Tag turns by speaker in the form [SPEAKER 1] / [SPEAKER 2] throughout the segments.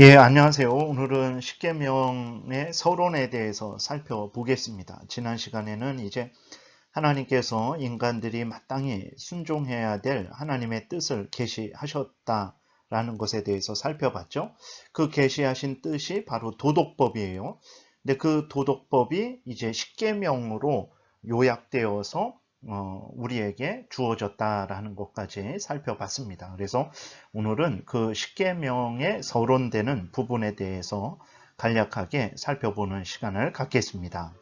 [SPEAKER 1] 예, 안녕하세요. 오늘은 십계명의 서론에 대해서 살펴보겠습니다. 지난 시간에는 이제 하나님께서 인간들이 마땅히 순종해야 될 하나님의 뜻을 계시하셨다라는 것에 대해서 살펴봤죠. 그 계시하신 뜻이 바로 도덕법이에요. 근데 그 도덕법이 이제 십계명으로 요약되어서 우리에게 주어졌다라는 것까지 살펴봤습니다. 그래서 오늘은 그 십계명에 서론되는 부분에 대해서 간략하게 살펴보는 시간을 갖겠습니다.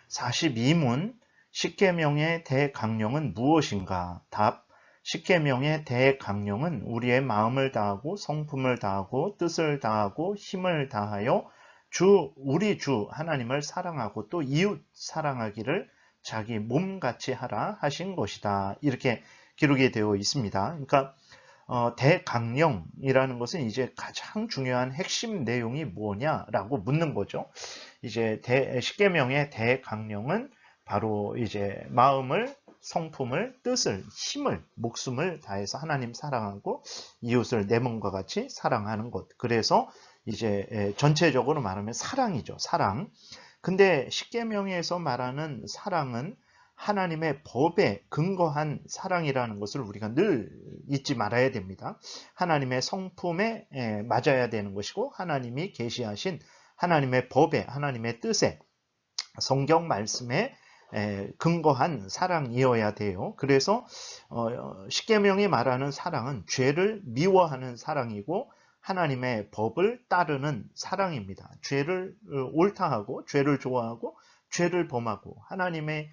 [SPEAKER 1] 42문 십계명의 대강령은 무엇인가? 답. 십계명의 대강령은 우리의 마음을 다하고 성품을 다하고 뜻을 다하고 힘을 다하여 우리 주 하나님을 사랑하고 또 이웃 사랑하기를 자기 몸같이 하라 하신 것이다. 이렇게 기록이 되어 있습니다. 그러니까 대강령이라는 것은 이제 가장 중요한 핵심 내용이 뭐냐라고 묻는 거죠. 이제 십계명의 대강령은 바로 이제 마음을, 성품을, 뜻을, 힘을, 목숨을 다해서 하나님 사랑하고 이웃을 내 몸과 같이 사랑하는 것. 그래서 이제 전체적으로 말하면 사랑이죠. 사랑. 근데 십계명에서 말하는 사랑은 하나님의 법에 근거한 사랑이라는 것을 우리가 늘 잊지 말아야 됩니다. 하나님의 성품에 맞아야 되는 것이고 하나님이 계시하신 하나님의 법에, 하나님의 뜻에, 성경 말씀에 근거한 사랑이어야 돼요. 그래서 십계명이 말하는 사랑은 죄를 미워하는 사랑이고 하나님의 법을 따르는 사랑입니다. 죄를 옳다하고 죄를 좋아하고 죄를 범하고 하나님의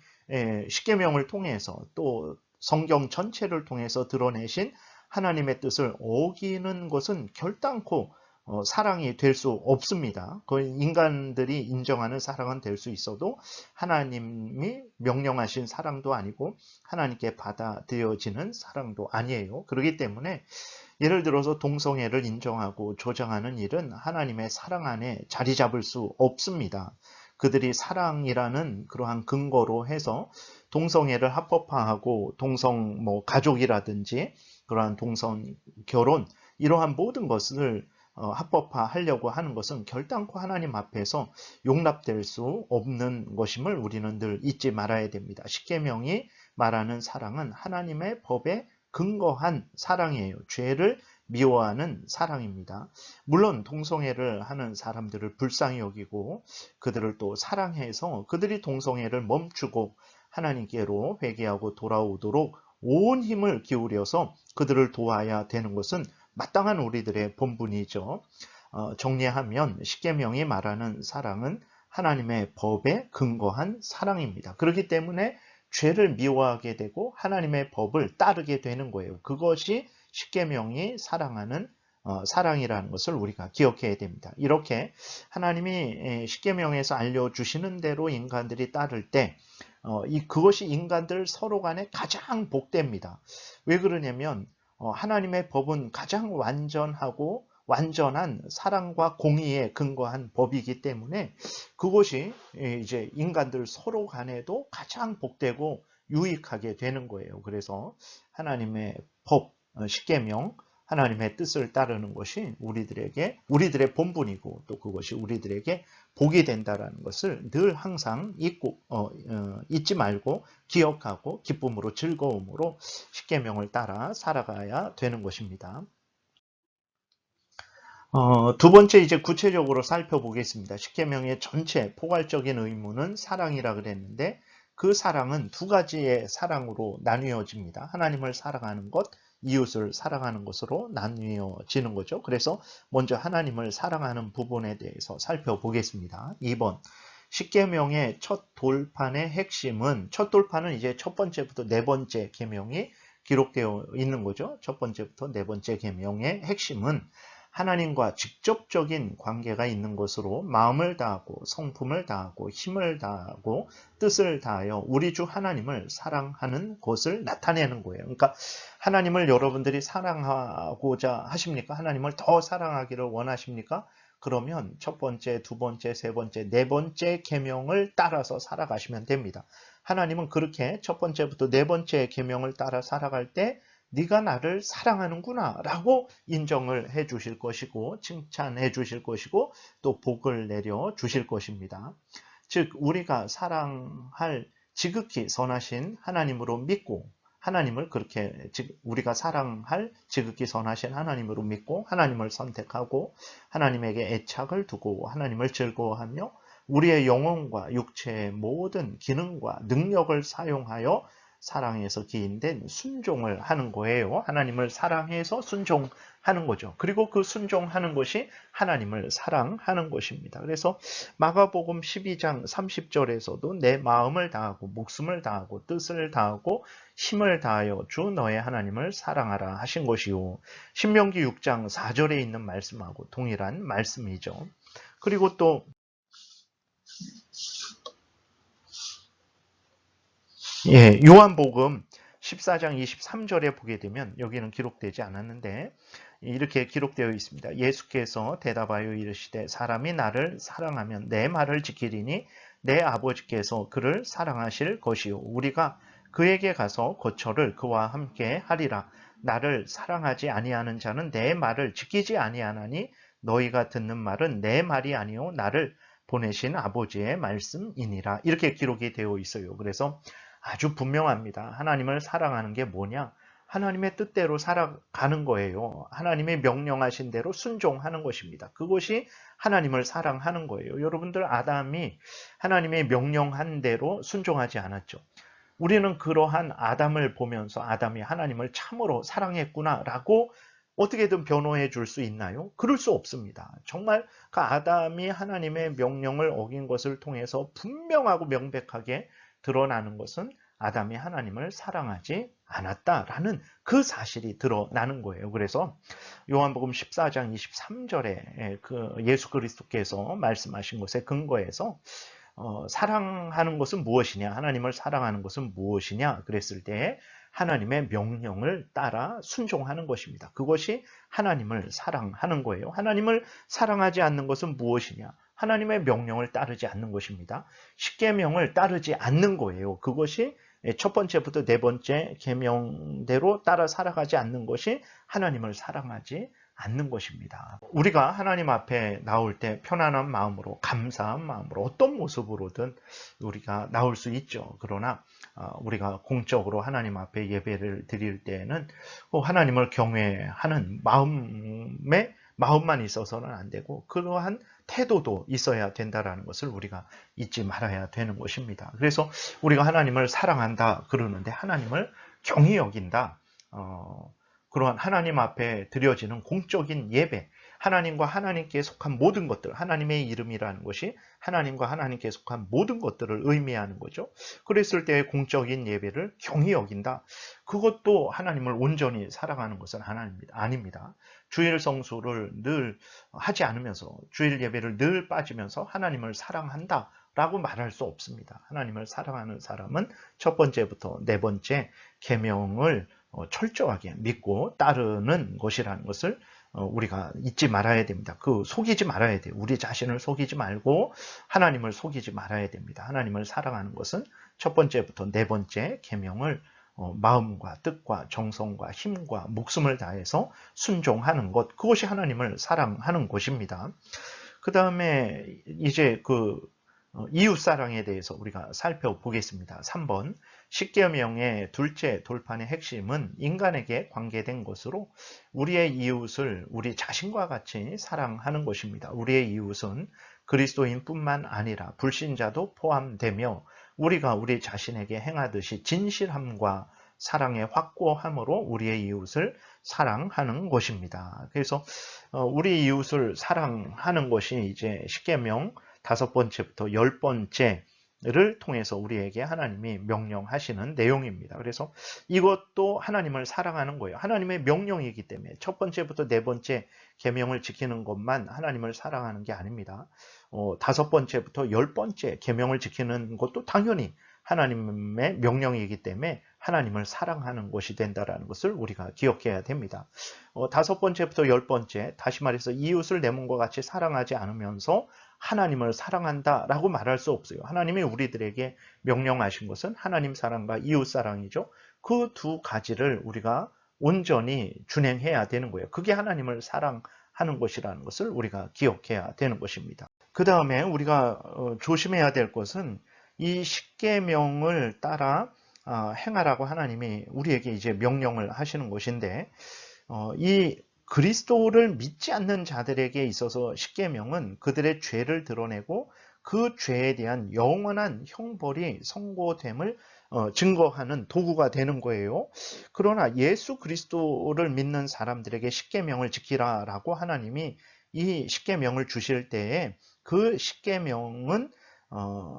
[SPEAKER 1] 십계명을 통해서 또 성경 전체를 통해서 드러내신 하나님의 뜻을 어기는 것은 결단코 사랑이 될 수 없습니다. 그 인간들이 인정하는 사랑은 될 수 있어도 하나님이 명령하신 사랑도 아니고 하나님께 받아들여지는 사랑도 아니에요. 그렇기 때문에 예를 들어서 동성애를 인정하고 조장하는 일은 하나님의 사랑 안에 자리 잡을 수 없습니다. 그들이 사랑이라는 그러한 근거로 해서 동성애를 합법화하고 동성 가족이라든지 그러한 동성 결혼 이러한 모든 것을 합법화하려고 하는 것은 결단코 하나님 앞에서 용납될 수 없는 것임을 우리는 늘 잊지 말아야 됩니다. 십계명이 말하는 사랑은 하나님의 법에 근거한 사랑이에요. 죄를 미워하는 사랑입니다. 물론 동성애를 하는 사람들을 불쌍히 여기고 그들을 또 사랑해서 그들이 동성애를 멈추고 하나님께로 회개하고 돌아오도록 온 힘을 기울여서 그들을 도와야 되는 것은 마땅한 우리들의 본분이죠. 정리하면 십계명이 말하는 사랑은 하나님의 법에 근거한 사랑입니다. 그렇기 때문에 죄를 미워하게 되고 하나님의 법을 따르게 되는 거예요. 그것이 십계명이 사랑하는 사랑이라는 것을 우리가 기억해야 됩니다. 이렇게 하나님이 십계명에서 알려주시는 대로 인간들이 따를 때 그것이 인간들 서로 간에 가장 복됩니다. 왜 그러냐면 하나님의 법은 가장 완전하고 완전한 사랑과 공의에 근거한 법이기 때문에 그것이 이제 인간들 서로 간에도 가장 복되고 유익하게 되는 거예요. 그래서 하나님의 법, 십계명, 하나님의 뜻을 따르는 것이 우리들의 본분이고 또 그것이 우리들에게 복이 된다라는 것을 늘 항상 잊지 말고 기억하고 기쁨으로 즐거움으로 십계명을 따라 살아가야 되는 것입니다. 두 번째 이제 구체적으로 살펴보겠습니다. 십계명의 전체 포괄적인 의무는 사랑이라 그랬는데 그 사랑은 두 가지의 사랑으로 나뉘어집니다. 하나님을 사랑하는 것, 이웃을 사랑하는 것으로 나뉘어지는 거죠. 그래서 먼저 하나님을 사랑하는 부분에 대해서 살펴보겠습니다. 2번. 십계명의 첫 돌판의 핵심은 첫 돌판은 이제 첫 번째부터 네 번째 계명이 기록되어 있는 거죠. 첫 번째부터 네 번째 계명의 핵심은 하나님과 직접적인 관계가 있는 것으로 마음을 다하고 성품을 다하고 힘을 다하고 뜻을 다하여 우리 주 하나님을 사랑하는 것을 나타내는 거예요. 그러니까 하나님을 여러분들이 사랑하고자 하십니까? 하나님을 더 사랑하기를 원하십니까? 그러면 첫 번째, 두 번째, 세 번째, 네 번째 계명을 따라서 살아가시면 됩니다. 하나님은 그렇게 첫 번째부터 네 번째 계명을 따라 살아갈 때 네가 나를 사랑하는구나 라고 인정을 해 주실 것이고 칭찬해 주실 것이고 또 복을 내려 주실 것입니다. 즉 우리가 사랑할 지극히 선하신 하나님으로 믿고 하나님을 그렇게 우리가 사랑할 지극히 선하신 하나님으로 믿고 하나님을 선택하고 하나님에게 애착을 두고 하나님을 즐거워하며 우리의 영혼과 육체의 모든 기능과 능력을 사용하여 사랑에서 기인된 순종을 하는 거예요. 하나님을 사랑해서 순종하는 거죠. 그리고 그 순종하는 것이 하나님을 사랑하는 것입니다. 그래서 마가복음 12장 30절에서도 내 마음을 다하고 목숨을 다하고 뜻을 다하고 힘을 다하여 주 너의 하나님을 사랑하라 하신 것이요. 신명기 6장 4절에 있는 말씀하고 동일한 말씀이죠. 그리고 또 요한복음 14장 23절에 보게 되면 여기는 기록되지 않았는데 이렇게 기록되어 있습니다. 예수께서 대답하여 이르시되 사람이 나를 사랑하면 내 말을 지키리니 내 아버지께서 그를 사랑하실 것이요 우리가 그에게 가서 거처를 그와 함께 하리라. 나를 사랑하지 아니하는 자는 내 말을 지키지 아니하나니 너희가 듣는 말은 내 말이 아니요 나를 보내신 아버지의 말씀이니라. 이렇게 기록이 되어 있어요. 그래서 아주 분명합니다. 하나님을 사랑하는 게 뭐냐? 하나님의 뜻대로 살아가는 거예요. 하나님의 명령하신 대로 순종하는 것입니다. 그것이 하나님을 사랑하는 거예요. 여러분들 아담이 하나님의 명령한 대로 순종하지 않았죠. 우리는 그러한 아담을 보면서 아담이 하나님을 참으로 사랑했구나라고 어떻게든 변호해 줄 수 있나요? 그럴 수 없습니다. 정말 그 아담이 하나님의 명령을 어긴 것을 통해서 분명하고 명백하게 드러나는 것은 아담이 하나님을 사랑하지 않았다라는 그 사실이 드러나는 거예요. 그래서 요한복음 14장 23절에 그 예수 그리스도께서 말씀하신 것에 근거해서 사랑하는 것은 무엇이냐? 하나님을 사랑하는 것은 무엇이냐? 그랬을 때 하나님의 명령을 따라 순종하는 것입니다. 그것이 하나님을 사랑하는 거예요. 하나님을 사랑하지 않는 것은 무엇이냐? 하나님의 명령을 따르지 않는 것입니다. 십계명을 따르지 않는 거예요. 그것이 첫 번째부터 네 번째 계명대로 따라 살아가지 않는 것이 하나님을 사랑하지 않는 것입니다. 우리가 하나님 앞에 나올 때 편안한 마음으로 감사한 마음으로 어떤 모습으로든 우리가 나올 수 있죠. 그러나 우리가 공적으로 하나님 앞에 예배를 드릴 때에는 하나님을 경외하는 마음만 있어서는 안 되고 그러한 태도도 있어야 된다는 것을 우리가 잊지 말아야 되는 것입니다. 그래서 우리가 하나님을 사랑한다 그러는데 하나님을 경히 여긴다. 그러한 하나님 앞에 드려지는 공적인 예배, 하나님과 하나님께 속한 모든 것들, 하나님의 이름이라는 것이 하나님과 하나님께 속한 모든 것들을 의미하는 거죠. 그랬을 때 공적인 예배를 경히 여긴다. 그것도 하나님을 온전히 사랑하는 것은 아닙니다. 주일 성수를 늘 하지 않으면서 주일 예배를 늘 빠지면서 하나님을 사랑한다 라고 말할 수 없습니다. 하나님을 사랑하는 사람은 첫 번째부터 네 번째 계명을 철저하게 믿고 따르는 것이라는 것을 우리가 잊지 말아야 됩니다. 속이지 말아야 돼요. 우리 자신을 속이지 말고 하나님을 속이지 말아야 됩니다. 하나님을 사랑하는 것은 첫 번째부터 네 번째 계명을 마음과 뜻과 정성과 힘과 목숨을 다해서 순종하는 것, 그것이 하나님을 사랑하는 것입니다. 그 다음에 이제 이웃사랑에 대해서 우리가 살펴보겠습니다. 3번 십계명의 둘째 돌판의 핵심은 인간에게 관계된 것으로 우리의 이웃을 우리 자신과 같이 사랑하는 것입니다. 우리의 이웃은 그리스도인뿐만 아니라 불신자도 포함되며 우리가 우리 자신에게 행하듯이 진실함과 사랑의 확고함으로 우리의 이웃을 사랑하는 것입니다. 그래서 우리 이웃을 사랑하는 것이 이제 십계명 5번째부터 10번째를 통해서 우리에게 하나님이 명령하시는 내용입니다. 그래서 이것도 하나님을 사랑하는 거예요. 하나님의 명령이기 때문에 첫 번째부터 네 번째 계명을 지키는 것만 하나님을 사랑하는 게 아닙니다. 5번째부터 10번째 계명을 지키는 것도 당연히 하나님의 명령이기 때문에 하나님을 사랑하는 것이 된다는 것을 우리가 기억해야 됩니다. 5번째부터 10번째, 다시 말해서 이웃을 내 몸과 같이 사랑하지 않으면서 하나님을 사랑한다라고 말할 수 없어요. 하나님이 우리들에게 명령하신 것은 하나님 사랑과 이웃 사랑이죠. 그 두 가지를 우리가 온전히 준행해야 되는 거예요. 그게 하나님을 사랑하는 것이라는 것을 우리가 기억해야 되는 것입니다. 그 다음에 우리가 조심해야 될 것은 이 십계명을 따라 행하라고 하나님이 우리에게 이제 명령을 하시는 것인데, 이 그리스도를 믿지 않는 자들에게 있어서 십계명은 그들의 죄를 드러내고 그 죄에 대한 영원한 형벌이 선고됨을 증거하는 도구가 되는 거예요. 그러나 예수 그리스도를 믿는 사람들에게 십계명을 지키라라고 하나님이 이 십계명을 주실 때에 그 십계명은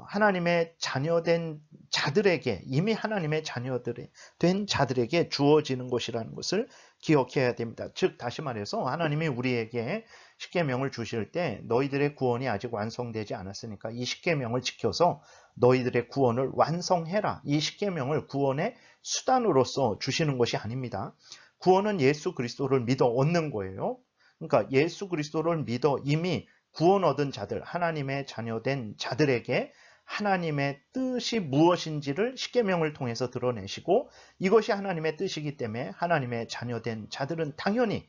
[SPEAKER 1] 하나님의 자녀된 자들에게, 이미 하나님의 자녀들이 된 자들에게 주어지는 것이라는 것을 기억해야 됩니다. 즉 다시 말해서 하나님이 우리에게 십계명을 주실 때 너희들의 구원이 아직 완성되지 않았으니까 이 십계명을 지켜서 너희들의 구원을 완성해라. 이 십계명을 구원의 수단으로서 주시는 것이 아닙니다. 구원은 예수 그리스도를 믿어 얻는 거예요. 그러니까 예수 그리스도를 믿어 이미 구원 얻은 자들, 하나님의 자녀된 자들에게 하나님의 뜻이 무엇인지를 십계명을 통해서 드러내시고, 이것이 하나님의 뜻이기 때문에 하나님의 자녀된 자들은 당연히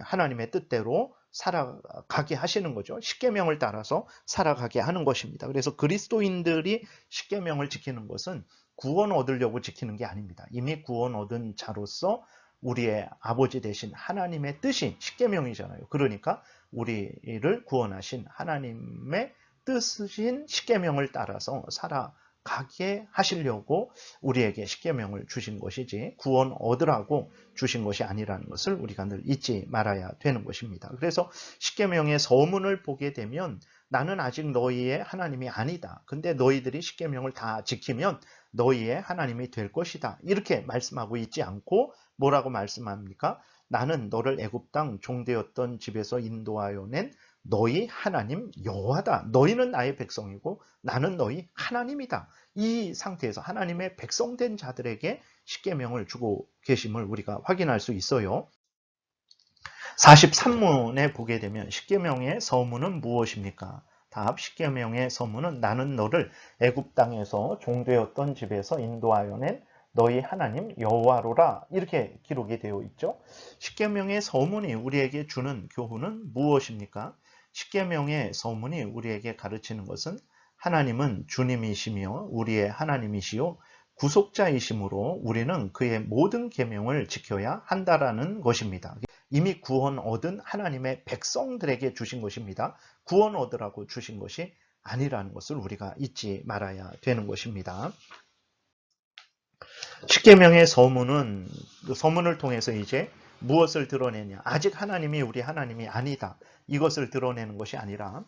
[SPEAKER 1] 하나님의 뜻대로 살아가게 하시는 거죠. 십계명을 따라서 살아가게 하는 것입니다. 그래서 그리스도인들이 십계명을 지키는 것은 구원 얻으려고 지키는 게 아닙니다. 이미 구원 얻은 자로서 우리의 아버지 되신 하나님의 뜻이 십계명이잖아요. 그러니까 우리를 구원하신 하나님의 뜻인 십계명을 따라서 살아가게 하시려고 우리에게 십계명을 주신 것이지 구원 얻으라고 주신 것이 아니라는 것을 우리가 늘 잊지 말아야 되는 것입니다. 그래서 십계명의 서문을 보게 되면 나는 아직 너희의 하나님이 아니다. 근데 너희들이 십계명을 다 지키면 너희의 하나님이 될 것이다. 이렇게 말씀하고 있지 않고 뭐라고 말씀합니까? 나는 너를 애굽 땅 종되었던 집에서 인도하여 낸 너희 하나님 여호와다. 너희는 나의 백성이고 나는 너희 하나님이다. 이 상태에서 하나님의 백성된 자들에게 십계명을 주고 계심을 우리가 확인할 수 있어요. 43문에 보게 되면 십계명의 서문은 무엇입니까? 답, 십계명의 서문은 나는 너를 애굽 땅에서 종되었던 집에서 인도하여 낸 너희 하나님 여호와로라, 이렇게 기록이 되어 있죠. 십계명의 서문이 우리에게 주는 교훈은 무엇입니까? 십계명의 서문이 우리에게 가르치는 것은 하나님은 주님이시며 우리의 하나님이시요 구속자이시므로 우리는 그의 모든 계명을 지켜야 한다라는 것입니다. 이미 구원 얻은 하나님의 백성들에게 주신 것입니다. 구원 얻으라고 주신 것이 아니라는 것을 우리가 잊지 말아야 되는 것입니다. 십계명의 서문은 그 서문을 통해서 이제 무엇을 드러내냐? 아직 하나님이 우리 하나님이 아니다. 이것을 드러내는 것이 아니라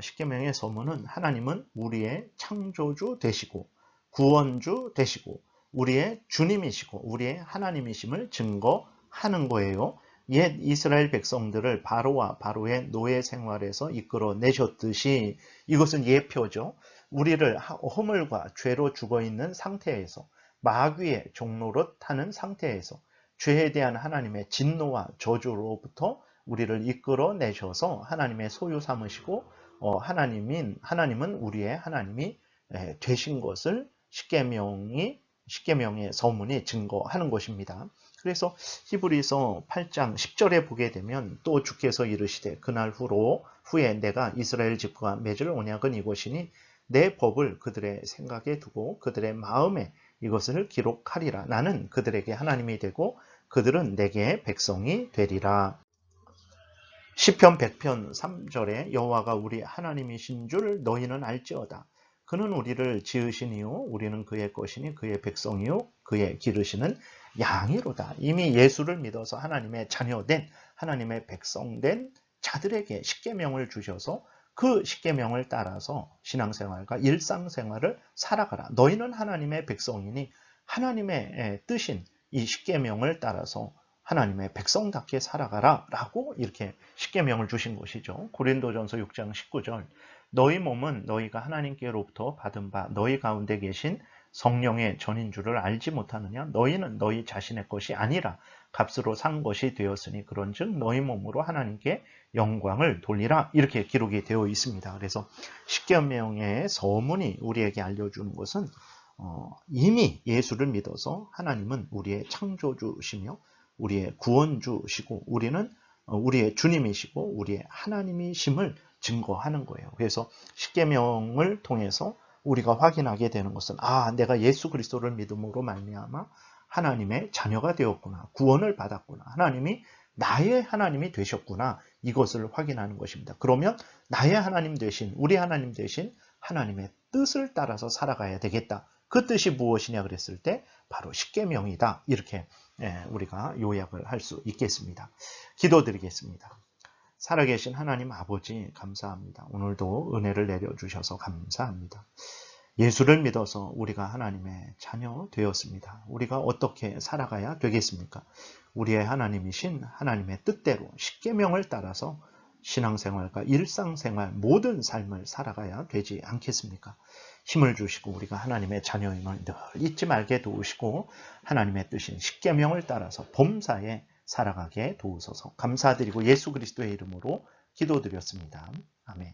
[SPEAKER 1] 십계명의 서문은 하나님은 우리의 창조주 되시고 구원주 되시고 우리의 주님이시고 우리의 하나님이심을 증거하는 거예요. 옛 이스라엘 백성들을 바로와 바로의 노예 생활에서 이끌어 내셨듯이 이것은 예표죠. 우리를 허물과 죄로 죽어있는 상태에서 마귀의 종노릇 하는 상태에서 죄에 대한 하나님의 진노와 저주로부터 우리를 이끌어 내셔서 하나님의 소유 삼으시고 하나님은 우리의 하나님이 되신 것을 십계명의 서문이 증거하는 것입니다. 그래서 히브리서 8장 10절에 보게 되면 또 주께서 이르시되 그날 후에 내가 이스라엘 집과 맺을 언약은 이것이니 내 법을 그들의 생각에 두고 그들의 마음에 이것을 기록하리라. 나는 그들에게 하나님이 되고 그들은 내게 백성이 되리라. 시편 100편 3절에 여호와가 우리 하나님이신 줄 너희는 알지어다. 그는 우리를 지으시니요 우리는 그의 것이니 그의 백성이요 그의 기르시는 양이로다. 이미 예수를 믿어서 하나님의 자녀된 하나님의 백성된 자들에게 십계명을 주셔서 그 십계명을 따라서 신앙생활과 일상생활을 살아가라. 너희는 하나님의 백성이니 하나님의 뜻인 이 십계명을 따라서 하나님의 백성답게 살아가라 라고 이렇게 십계명을 주신 것이죠. 고린도전서 6장 19절 너희 몸은 너희가 하나님께로부터 받은 바 너희 가운데 계신 성령의 전인 줄을 알지 못하느냐? 너희는 너희 자신의 것이 아니라 값으로 산 것이 되었으니 그런즉 너희 몸으로 하나님께 영광을 돌리라, 이렇게 기록이 되어 있습니다. 그래서 십계명의 서문이 우리에게 알려주는 것은 이미 예수를 믿어서 하나님은 우리의 창조주시며 우리의 구원주시고 우리는 우리의 주님이시고 우리의 하나님이심을 증거하는 거예요. 그래서 십계명을 통해서 우리가 확인하게 되는 것은 내가 예수 그리스도를 믿음으로 말미암아 하나님의 자녀가 되었구나. 구원을 받았구나. 하나님이 나의 하나님이 되셨구나. 이것을 확인하는 것입니다. 그러면 나의 하나님 되신 우리 하나님 되신 하나님의 뜻을 따라서 살아가야 되겠다. 그 뜻이 무엇이냐 그랬을 때 바로 십계명이다. 이렇게 우리가 요약을 할 수 있겠습니다. 기도드리겠습니다. 살아계신 하나님 아버지 감사합니다. 오늘도 은혜를 내려주셔서 감사합니다. 예수를 믿어서 우리가 하나님의 자녀 되었습니다. 우리가 어떻게 살아가야 되겠습니까? 우리의 하나님이신 하나님의 뜻대로 십계명을 따라서 신앙생활과 일상생활 모든 삶을 살아가야 되지 않겠습니까? 힘을 주시고 우리가 하나님의 자녀임을 늘 잊지 말게 도우시고 하나님의 뜻인 십계명을 따라서 범사에 살아가게 도우소서. 감사드리고 예수 그리스도의 이름으로 기도드렸습니다. 아멘.